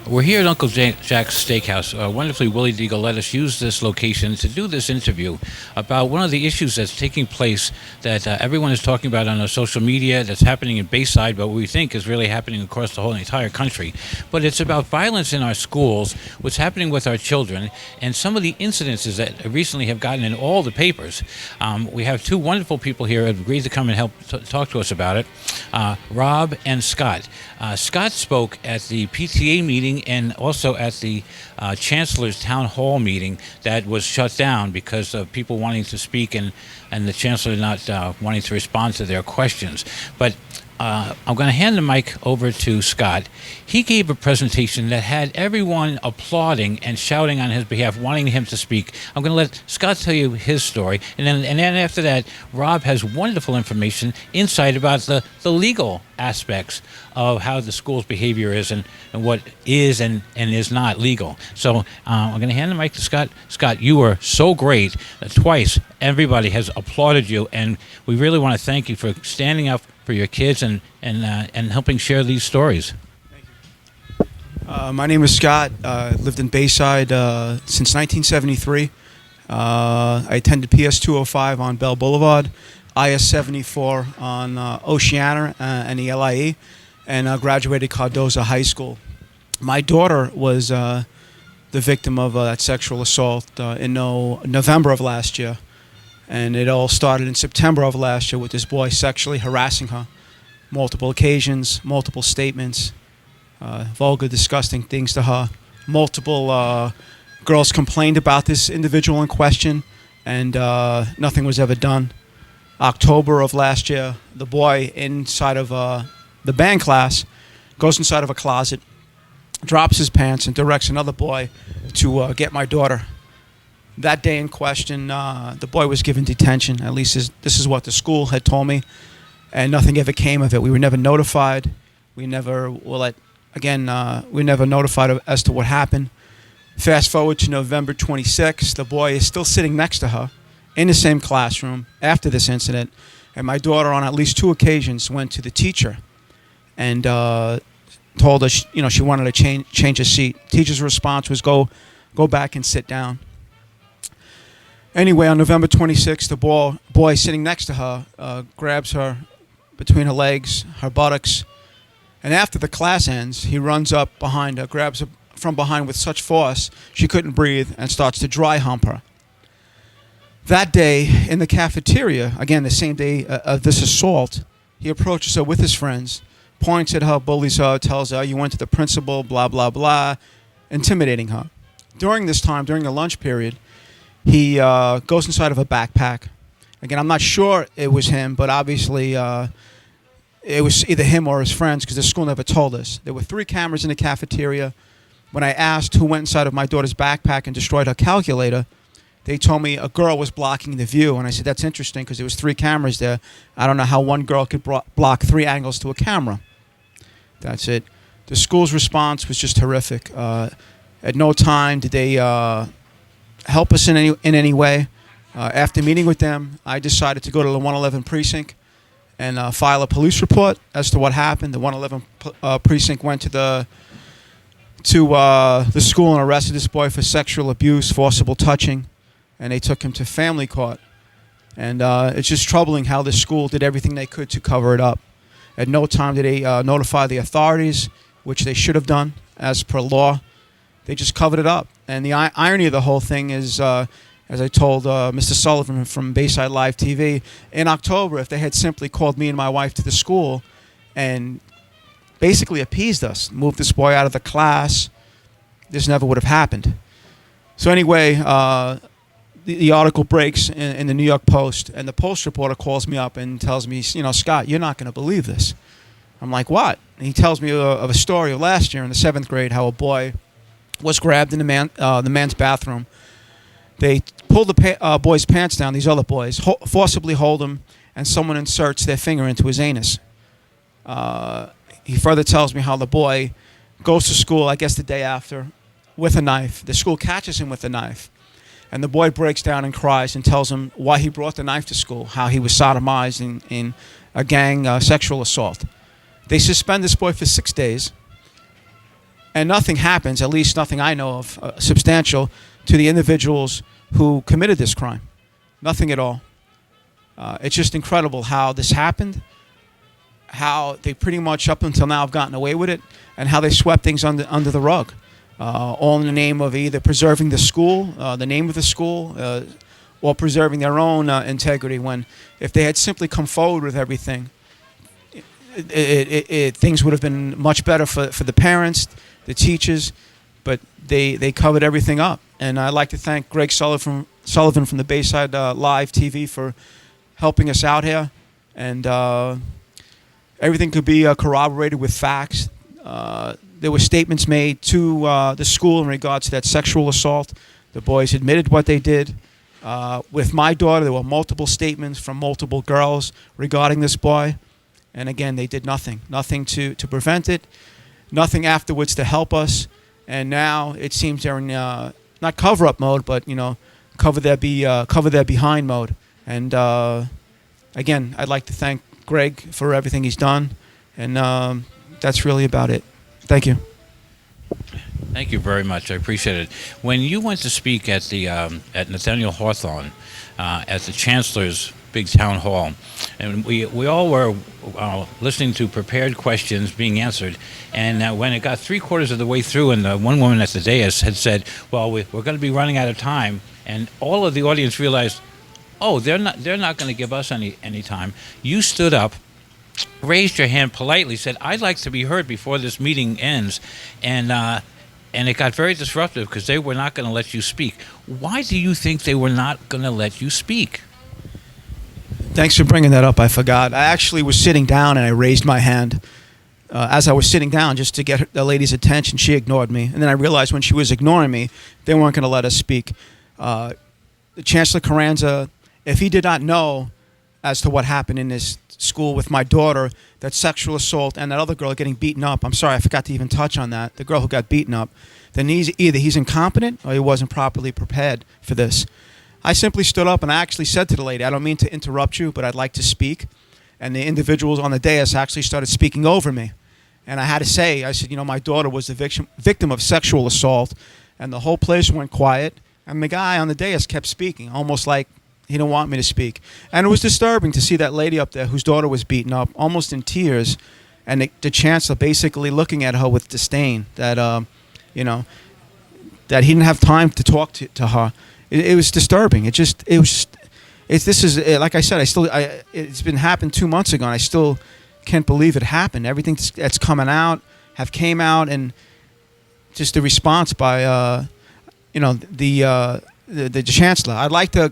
We're here at Uncle Jack's Steakhouse. Wonderfully, Willie Deagle let us use this location to do this interview about one of the issues that's taking place that everyone is talking about on social media that's happening in Bayside, but we think is really happening across the whole entire country. But it's about violence in our schools, what's happening with our children, and some of the incidences that recently have gotten in all the papers. We have two wonderful people here who have agreed to come and help talk to us about it, Rob and Scott. Scott spoke at the PTA meeting and also at the Chancellor's Town Hall meeting that was shut down because of people wanting to speak and the Chancellor not wanting to respond to their questions. But I'm going to hand the mic over to Scott. He gave a presentation that had everyone applauding and shouting on his behalf, wanting him to speak. I'm going to let Scott tell you his story, and then after that, Rob has wonderful information, insight about the legal aspects of how the school's behavior is and what is and is not legal. So I'm going to hand the mic to Scott. Scott, you were so great. Twice, everybody has applauded you, and we really want to thank you for standing up for your kids and helping share these stories. My name is Scott. Lived in Bayside since 1973. I attended PS 205 on Bell Boulevard, IS 74 on Oceana and the LIE, and graduated Cardozo High School. My daughter was the victim of that sexual assault in November of last year. And it all started in September of last year with this boy sexually harassing her. Multiple occasions, multiple statements, vulgar, disgusting things to her. Multiple girls complained about this individual in question, and nothing was ever done. October of last year, the boy inside of the band class goes inside of a closet, drops his pants, and directs another boy to get my daughter. That day in question, the boy was given detention. At least this is what the school had told me, and nothing ever came of it. We were never notified. We never we never notified as to what happened. Fast forward to November 26th, the boy is still sitting next to her in the same classroom after this incident, and my daughter on at least 2 occasions went to the teacher and told her she wanted to change her seat. Teacher's response was go back and sit down. Anyway, on November 26th, the boy sitting next to her grabs her between her legs, her buttocks, and after the class ends, he runs up behind her, grabs her from behind with such force she couldn't breathe, and starts to dry hump her. That day, in the cafeteria, again, the same day of this assault, he approaches her with his friends, points at her, bullies her, tells her, you went to the principal, blah, blah, blah, intimidating her. During this time, during the lunch period, he goes inside of a backpack. Again, I'm not sure it was him, but obviously it was either him or his friends because the school never told us. There were 3 cameras in the cafeteria. When I asked who went inside of my daughter's backpack and destroyed her calculator, they told me a girl was blocking the view. And I said, that's interesting because there was 3 cameras there. I don't know how one girl could block 3 angles to a camera. That's it. The school's response was just horrific. At no time did they help us in any way. After meeting with them, I decided to go to the 111 precinct and file a police report as to what happened. The 111 precinct went to the school and arrested this boy for sexual abuse, forcible touching, and they took him to family court. And it's just troubling how the school did everything they could to cover it up. At no time did they notify the authorities, which they should have done as per law. They just covered it up. And the irony of the whole thing is, as I told Mr. Sullivan from Bayside Live TV, in October, if they had simply called me and my wife to the school and basically appeased us, moved this boy out of the class, this never would have happened. So anyway, the article breaks in the New York Post, and the Post reporter calls me up and tells me, Scott, you're not going to believe this. I'm like, what? And he tells me of a story of last year in the 7th grade, how a boy was grabbed in the man's bathroom. They pull the boy's pants down, these other boys, forcibly hold him, and someone inserts their finger into his anus. He further tells me how the boy goes to school, I guess the day after, with a knife. The school catches him with a knife. And the boy breaks down and cries and tells him why he brought the knife to school, how he was sodomized in a gang sexual assault. They suspend this boy for 6 days. and nothing happens, at least nothing I know of, substantial, to the individuals who committed this crime. Nothing at all. It's just incredible how this happened, how they pretty much up until now have gotten away with it, and how they swept things under the rug, all in the name of either preserving the school, the name of the school, or preserving their own integrity, when if they had simply come forward with everything, things would have been much better for the parents, the teachers, but they covered everything up. And I'd like to thank Gregg Sullivan from the Bayside Live TV for helping us out here. And everything could be corroborated with facts. There were statements made to the school in regards to that sexual assault. The boys admitted what they did. With my daughter, there were multiple statements from multiple girls regarding this boy. And again, they did nothing to prevent it, nothing afterwards to help us. And now it seems they're in not cover-up mode, but cover their behind mode. And again, I'd like to thank Gregg for everything he's done, and that's really about it. Thank you. Thank you very much. I appreciate it. When you went to speak at the at Nathaniel Hawthorne at the Chancellor's big town hall, and we all were listening to prepared questions being answered, and when it got 3/4 of the way through, and one woman at the dais had said, "Well, we're going to be running out of time," and all of the audience realized, "Oh, they're not going to give us any time." You stood up, raised your hand politely, said, "I'd like to be heard before this meeting ends," and it got very disruptive because they were not going to let you speak. Why do you think they were not going to let you speak? Thanks for bringing that up. I forgot. I actually was sitting down and I raised my hand as I was sitting down just to get the lady's attention. She ignored me. And then I realized when she was ignoring me, they weren't going to let us speak. Chancellor Carranza, if he did not know as to what happened in this school with my daughter, that sexual assault and that other girl getting beaten up, I'm sorry, I forgot to even touch on that, the girl who got beaten up, then either he's incompetent or he wasn't properly prepared for this. I simply stood up and I actually said to the lady, "I don't mean to interrupt you, but I'd like to speak." And the individuals on the dais actually started speaking over me. And I had to say, I said, my daughter was the victim of sexual assault. And the whole place went quiet. And the guy on the dais kept speaking, almost like he didn't want me to speak. And it was disturbing to see that lady up there whose daughter was beaten up, almost in tears, and the chancellor basically looking at her with disdain, that, that he didn't have time to talk to her. It was disturbing. This is like I said. It's been happened 2 months ago, and I still can't believe it happened. Everything that's coming out came out, and just the response by the chancellor. I'd like to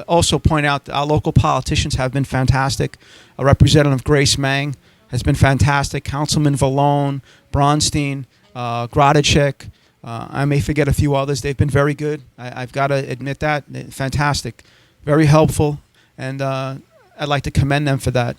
also point out that our local politicians have been fantastic. Representative Grace Mang has been fantastic. Councilman Vallone, Bronstein, Gradicek. I may forget a few others. They've been very good. I've got to admit that. Fantastic. Very helpful. And I'd like to commend them for that.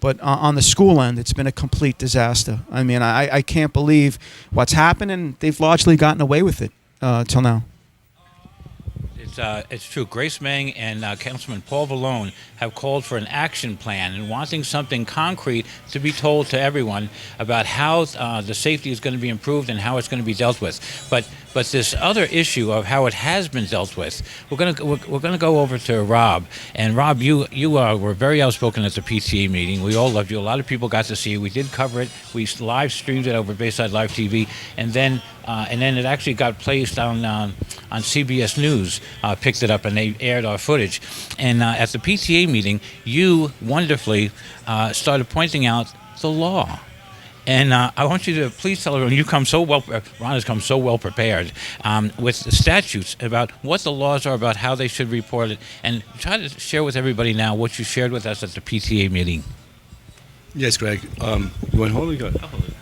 But on the school end, it's been a complete disaster. I mean, I can't believe what's happened, and they've largely gotten away with it till now. It's true. Grace Mang and Councilman Paul Vallone have called for an action plan and wanting something concrete to be told to everyone about how the safety is going to be improved and how it's going to be dealt with. But this other issue of how it has been dealt with, we're going to go over to Rob. And Rob, you were very outspoken at the PTA meeting. We all loved you. A lot of people got to see you. We did cover it. We live streamed it over Bayside Live TV, and then it actually got placed on CBS News. Picked it up and they aired our footage. And at the PTA meeting, you wonderfully started pointing out the law. And I want you to please tell everyone, Ron has come so well prepared with the statutes about what the laws are about how they should report it, and try to share with everybody now what you shared with us at the PTA meeting. Yes, Greg. You want to hold it? I'll hold it.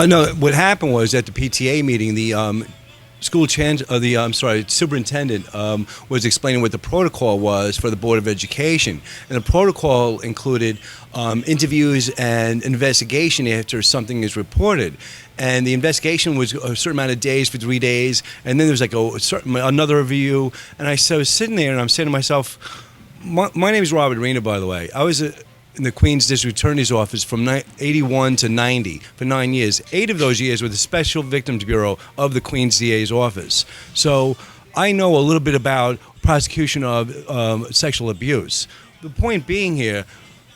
No, what happened was at the PTA meeting, the superintendent was explaining what the protocol was for the Board of Education. And the protocol included interviews and investigation after something is reported. And the investigation was a certain amount of days for 3 days. And then there was like another review. And I was sitting there and I'm saying to myself, my name is Robert Arena, by the way. I was in the Queens District Attorney's Office from 81 to 90 for 9 years. 8 of those years with the Special Victims Bureau of the Queens DA's office. So I know a little bit about prosecution of sexual abuse. The point being here,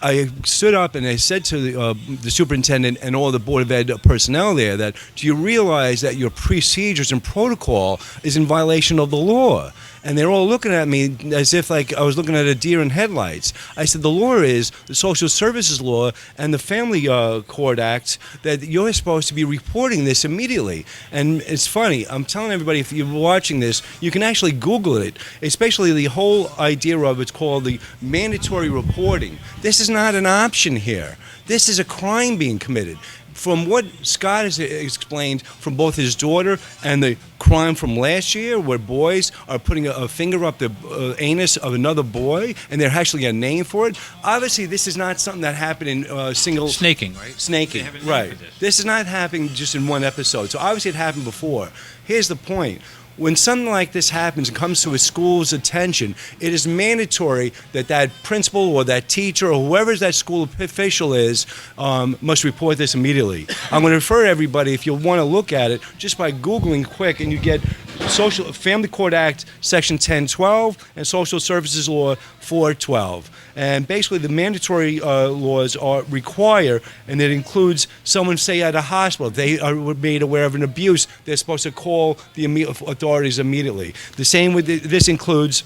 I stood up and I said to the superintendent and all the Board of Ed personnel there that, do you realize that your procedures and protocol is in violation of the law? And they're all looking at me as if like I was looking at a deer in headlights. I said, the law is the Social Services Law and the Family Court Act that you're supposed to be reporting this immediately. And it's funny, I'm telling everybody, if you're watching this, you can actually Google it, especially the whole idea of it's called the mandatory reporting. This is not an option here. This is a crime being committed. From what Scott has explained from both his daughter and the crime from last year where boys are putting a finger up the anus of another boy and they're actually a name for it, obviously this is not something that happened in single... Snaking, right? Snaking, right. This is not happening just in one episode. So obviously it happened before. Here's the point. When something like this happens and comes to a school's attention, it is mandatory that that principal or that teacher or whoever that school official is must report this immediately. I'm going to refer everybody, if you want to look at it, just by Googling quick, and you get Family Court Act Section 1012 and Social Services Law 412. And basically the mandatory laws require, and it includes someone, say, at a hospital, they are made aware of an abuse, they're supposed to call the authorities immediately. The same with this includes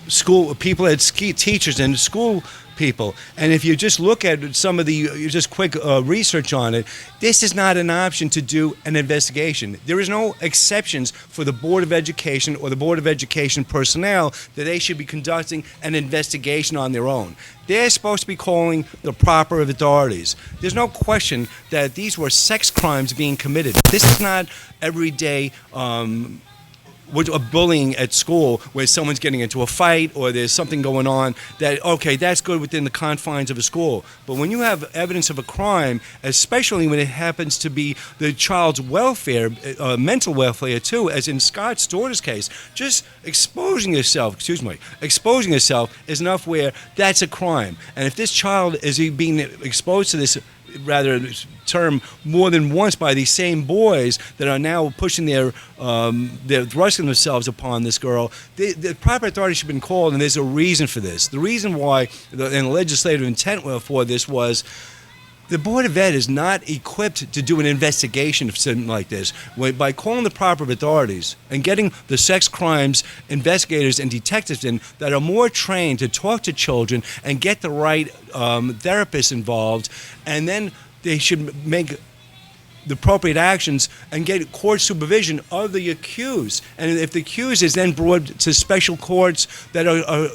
school people, teachers and school people. And if you just look at some of the just quick research on it, this is not an option to do an investigation. There is no exceptions for the Board of Education or the Board of Education personnel that they should be conducting an investigation on their own. They're supposed to be calling the proper authorities. There's no question that these were sex crimes being committed. This is not everyday with a bullying at school where someone's getting into a fight or there's something going on that, okay, that's good within the confines of a school. But when you have evidence of a crime, especially when it happens to be the child's welfare, mental welfare too, as in Scott's daughter's case, just exposing yourself is enough where that's a crime. And if this child is being exposed to this term more than once by these same boys that are now pushing they're thrusting themselves upon this girl, the proper authority should have been called, and there's a reason for this. The reason why, and the legislative intent for this was, the Board of Ed is not equipped to do an investigation of something like this. By calling the proper authorities and getting the sex crimes investigators and detectives in that are more trained to talk to children and get the right therapists involved, and then they should make the appropriate actions and get court supervision of the accused. And if the accused is then brought to special courts that are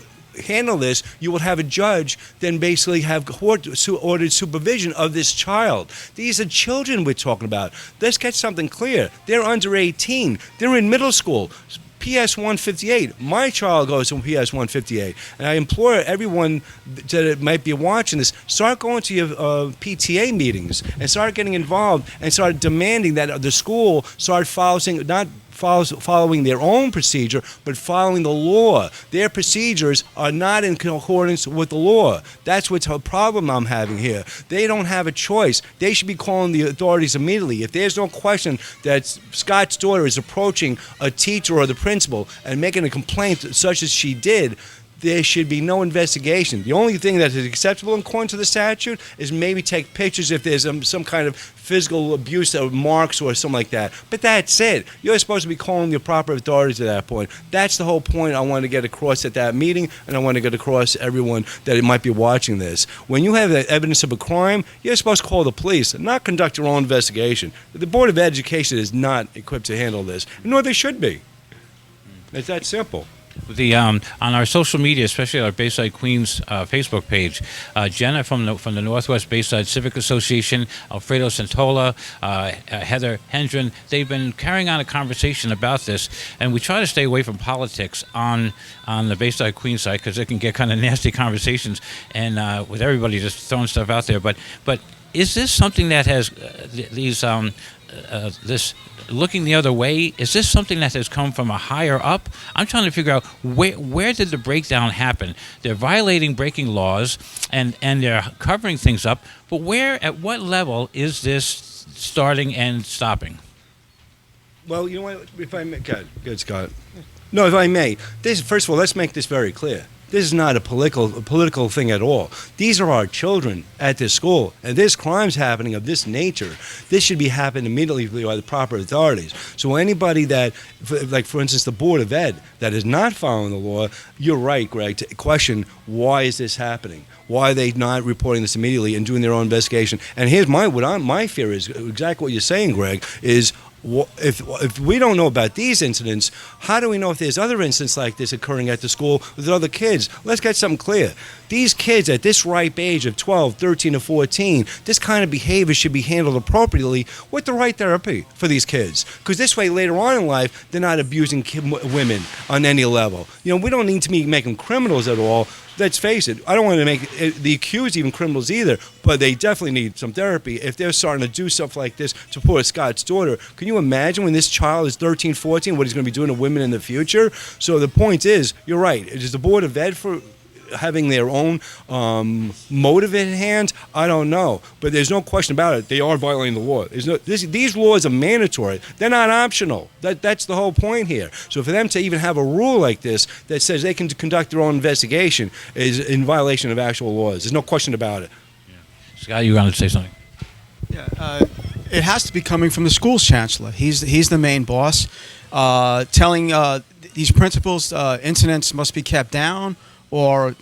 handle this, you will have a judge then basically have court-ordered supervision of this child. These are children we're talking about. Let's get something clear. They're under 18. They're in middle school. PS 158. My child goes to PS 158. And I implore everyone that might be watching this, start going to your PTA meetings and start getting involved and start demanding that the school start following, not following their own procedure, but following the law. Their procedures are not in accordance with the law. That's what's a problem I'm having here. They don't have a choice. They should be calling the authorities immediately. If there's no question that Scott's daughter is approaching a teacher or the principal and making a complaint such as she did, there should be no investigation. The only thing that is acceptable according to the statute is maybe take pictures if there's some kind of physical abuse or marks or something like that. But that's it. You're supposed to be calling the proper authorities at that point. That's the whole point I want to get across at that meeting, and I want to get across to everyone that might be watching this. When you have evidence of a crime, you're supposed to call the police and not conduct your own investigation. The Board of Education is not equipped to handle this, nor they should be. It's that simple. On our social media, especially our Bayside Queens Facebook page, Jenna from the Northwest Bayside Civic Association, Alfredo Santola, Heather Hendren, they've been carrying on a conversation about this, and we try to stay away from politics on the Bayside Queens side because it can get kind of nasty conversations, and with everybody just throwing stuff out there. But is this something that has this looking the other way? Is this something that has come from a higher up? I'm trying to figure out where did the breakdown happen? They're breaking laws, and they're covering things up, but at what level is this starting and stopping? Well, you know what? If I may, good, Scott. No, if I may, first of all, let's make this very clear. This is not a political thing at all. These are our children at this school, and there's crimes happening of this nature. This should be happening immediately by the proper authorities. So anybody that, like for instance, the Board of Ed, that is not following the law, you're right, Greg, to question why is this happening? Why are they not reporting this immediately and doing their own investigation? And here's my fear is exactly what you're saying, Greg, is if we don't know about these incidents, how do we know if there's other incidents like this occurring at the school with other kids? Let's get something clear. These kids at this ripe age of 12, 13, or 14, this kind of behavior should be handled appropriately with the right therapy for these kids. Because this way, later on in life, they're not abusing women on any level. You know, we don't need to make them criminals at all. Let's face it, I don't want to make the accused even criminals either, but they definitely need some therapy. If they're starting to do stuff like this to poor Scott's daughter, can you imagine when this child is 13, 14, what he's going to be doing to women in the future? So the point is, you're right. Is the Board of Ed for having their own motive in hand? I don't know. But there's no question about it. They are violating the law. These laws are mandatory. They're not optional. That's the whole point here. So for them to even have a rule like this that says they can conduct their own investigation is in violation of actual laws. There's no question about it. Yeah. Scott, you wanted to say something? Yeah, it has to be coming from the school's chancellor. He's the main boss, telling these principals incidents must be kept down, or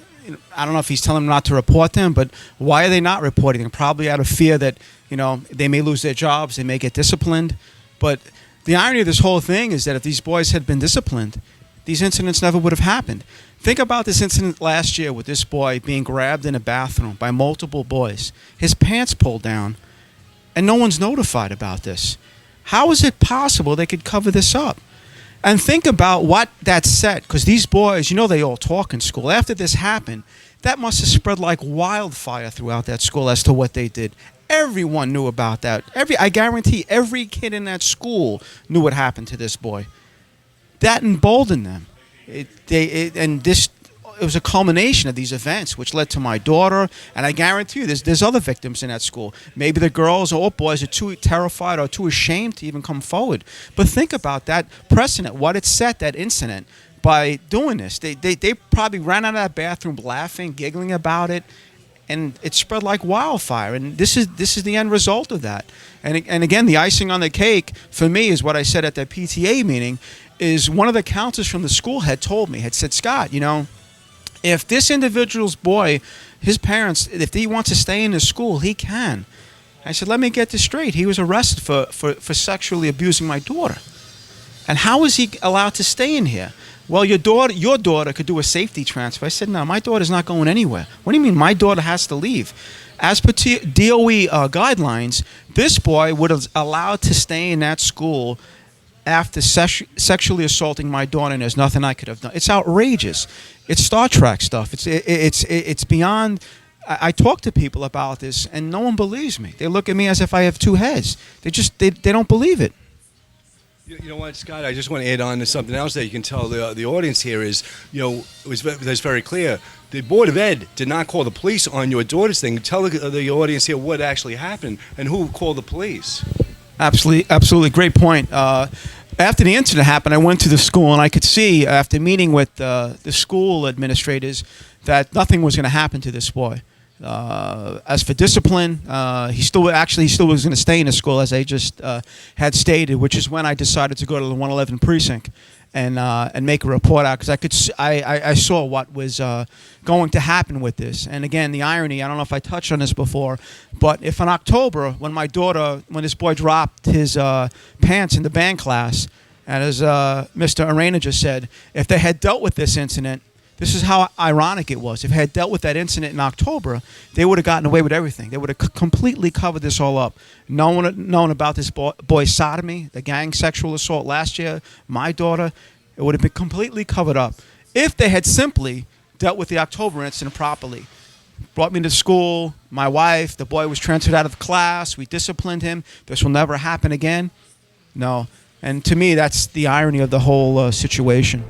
I don't know if he's telling them not to report them, but why are they not reporting them? Probably out of fear that they may lose their jobs, they may get disciplined. But the irony of this whole thing is that if these boys had been disciplined, these incidents never would have happened. Think about this incident last year with this boy being grabbed in a bathroom by multiple boys, his pants pulled down, and no one's notified about this. How is it possible they could cover this up? And think about what that set, because these boys, they all talk in school. After this happened, that must have spread like wildfire throughout that school as to what they did. Everyone knew about that. I guarantee every kid in that school knew what happened to this boy. That emboldened them. It was a culmination of these events, which led to my daughter, and I guarantee you there's other victims in that school. Maybe the girls or boys are too terrified or too ashamed to even come forward. But think about that precedent, what it set, that incident, by doing this. They probably ran out of that bathroom laughing, giggling about it, and it spread like wildfire. And this is the end result of that. And again, the icing on the cake for me is what I said at that PTA meeting, is one of the counselors from the school had said, Scott, if this individual's boy, his parents, if he wants to stay in the school, he can. I said, let me get this straight. He was arrested for sexually abusing my daughter. And how is he allowed to stay in here? Well, your daughter could do a safety transfer. I said, no, my daughter's not going anywhere. What do you mean my daughter has to leave? As per DOE guidelines, this boy was allowed to stay in that school after sexually assaulting my daughter, and there's nothing I could have done. It's outrageous. It's Star Trek stuff. It's beyond. I talk to people about this, and no one believes me. They look at me as if I have two heads. They don't believe it. You know what, Scott? I just want to add on to something else that you can tell the audience here is, it's very clear. The Board of Ed did not call the police on your daughter's thing. Tell the audience here what actually happened and who called the police. Absolutely, great point. After the incident happened, I went to the school, and I could see, after meeting with the school administrators, that nothing was going to happen to this boy. As for discipline, he still was going to stay in the school, as I just had stated, which is when I decided to go to the 111 precinct and make a report out, because I saw what was going to happen with this. And again, the irony, I don't know if I touched on this before, but if in October, when this boy dropped his pants in the band class, and as Mr. Arena just said, if they had dealt with this incident, this is how ironic it was. If they had dealt with that incident in October, they would have gotten away with everything. They would have completely covered this all up. No one had known about this boy's sodomy, the gang sexual assault last year, my daughter. It would have been completely covered up. If they had simply dealt with the October incident properly, brought me to school, my wife, the boy was transferred out of class, we disciplined him, this will never happen again. No. And to me, that's the irony of the whole situation.